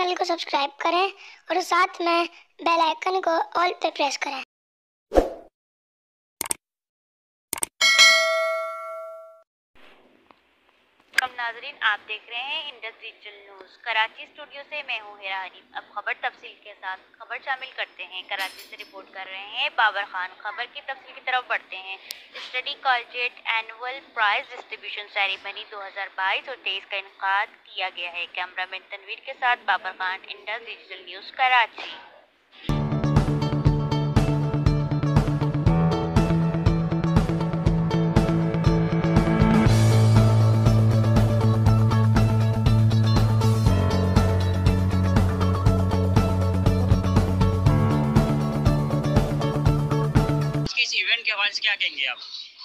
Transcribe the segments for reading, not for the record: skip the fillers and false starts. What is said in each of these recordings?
Channel को subscribe करें और साथ में बेल आइकन को ऑल पे प्रेस करें। नाजरीन, आप देख रहे हैं Indus digital news. Karachi studio से मैं हूं हिरा हनीफ। अब खबर तफसील के साथ खबर शामिल करते हैं। कराची से रिपोर्ट कर रहे हैं बाबर खान। खबर की तफसील की तरफ बढ़ते हैं। Study collegiate annual prize distribution ceremony 2022 और 23 का इनेकाद किया गया है। कैमरामैन तनवीर के साथ Babar Khan, Indus digital news, Karachi. इस इवेंट के हवाले से क्या कहेंगे आप?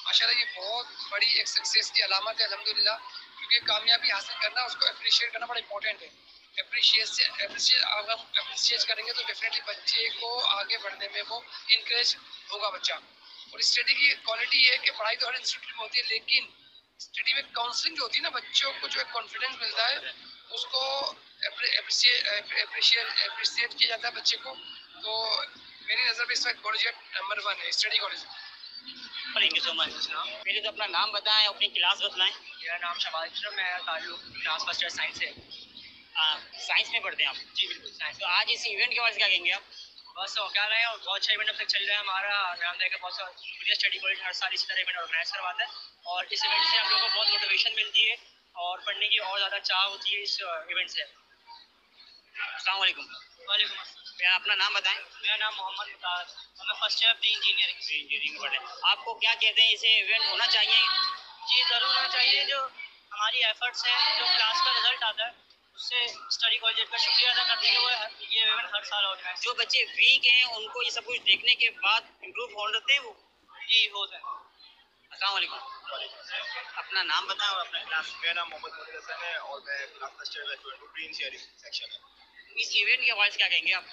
माशाल्लाह ये बहुत बड़ी एक सक्सेस की अलामत है अल्हम्दुलिल्लाह, क्योंकि कामयाबी हासिल करना, उसको अप्रिशिएट करना बड़ा इंपॉर्टेंट है। अगर हम अप्रिशिएट करेंगे तो डेफिनेटली बच्चे को आगे बढ़ने में वो इनकरेज होगा बच्चा। और स्टडी की क्वालिटी है कि पढ़ाई तो हर इंस्टीट्यूट में होती है, लेकिन स्टडी में काउंसलिंग जो होती है ना, बच्चों को जो एक कॉन्फिडेंस मिलता है उसको अप्रिशिएट किया जाता है बच्चे को। तो मेरी नज़र में इस वक्त कॉलेज नंबर 1 है, study college. Thank you so much. पहले तो अपना नाम बताएं, अपनी क्लास बतलाएं। मेरा नाम शबाज अशरफ, मेरा ताल्लुक क्लास फर्स्ट ईयर साइंस है। साइंस में पढ़ते हैं आप? जी बिल्कुल साइंस। तो आज इस इवेंट के बारे में क्या कहेंगे आप? बस क्या रहे हैं, और बहुत अच्छा इवेंट अब तक चल रहा है हमारा। रामदेव का बहुत शुक्रिया, स्टडी कॉलेज हर साल इसी तरह इवेंट ऑर्गेनाइज करवाता है, और इस इवेंट से हम लोगों को बहुत मोटिवेशन मिलती है और पढ़ने की और ज़्यादा चाह होती है इस इवेंट से। अस्सलाम वालेकुम। वालेकुम अस्सलाम। अपना नाम बताएं। मेरा नाम मोहम्मद मुताज, मैं फर्स्ट ईयर प्री इंजीनियरिंग पढ़ रहे हैं। आपको क्या कहते हैं, इसे इवेंट होना चाहिए? जी ज़रूर होना चाहिए। जो हमारी एफर्ट्स हैं, जो क्लास का रिजल्ट आता है, उससे स्टडी कॉलेज का शुक्रिया अदा करते हुए ये इवेंट हर साल ऑर्गेनाइज। जो बच्चे वीक हैं उनको ये सब कुछ देखने के बाद इम्प्रूव हो जाते हैं वो? जी होता है। अस्सलाम वालेकुम। अपना नाम बताएं और अपना क्लास। मेरा नाम मोहम्मद मोहित हसन है और मैं क्लास फर्स्ट ईयर ग्रेजुएट हूँ, प्री इंजीनियरिंग सेक्शन है। इस इवेंट के हवाले से क्या कहेंगे आप?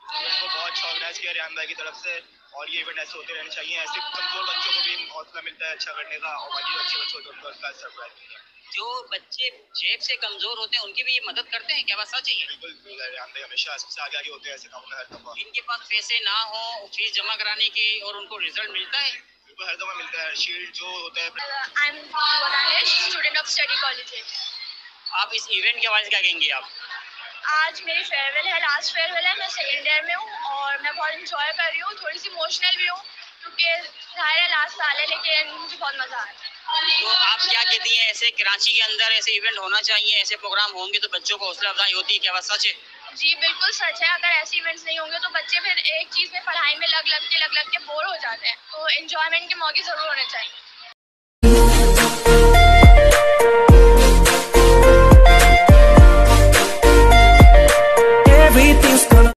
इवेंट को बहुत अच्छा ऑर्गेनाइज किया रियान भाई की तरफ से, और ये इवेंट ऐसे होते रहने चाहिए। ऐसे कमजोर बच्चों को भी हौसला मिलता है अच्छा करने का, और बाकी अच्छे बच्चों को उनका सरप्राइज मिलता है। जो बच्चे जेब से कमजोर होते हैं उनकी भी ये मदद करते हैं, क्या बात सच है? बिल्कुल, रियान भाई हमेशा सबसे आगे होते हैं ऐसे कामों में हर दफा। इनके पास पैसे ना हो फीस जमा कराने की और उनको रिजल्ट मिलता है? बिल्कुल, हर दफा मिलता है। शील्ड जो होता है। I am student of study college. आप इस इवेंट के हवाले से क्या कहेंगे आप? आज मेरी फेयरवेल है, लास्ट फेयरवेल है। मैं सेकेंड ईयर में हूँ और मैं बहुत इंजॉय कर रही हूँ, थोड़ी सी इमोशनल भी हूँ, क्योंकि जाहिर है लास्ट साल है, लेकिन मुझे बहुत मज़ा आ रहा है। तो आप क्या कहती हैं, ऐसे कराची के अंदर ऐसे इवेंट होना चाहिए, ऐसे प्रोग्राम होंगे तो बच्चों को हौसला अफजाई होती है, क्या बात सच है? जी बिल्कुल सच है। अगर ऐसे इवेंट्स नहीं होंगे तो बच्चे फिर एक चीज़ में पढ़ाई में लग लग के बोर हो जाते हैं, तो एंजॉयमेंट के मौके ज़रूर होने चाहिए।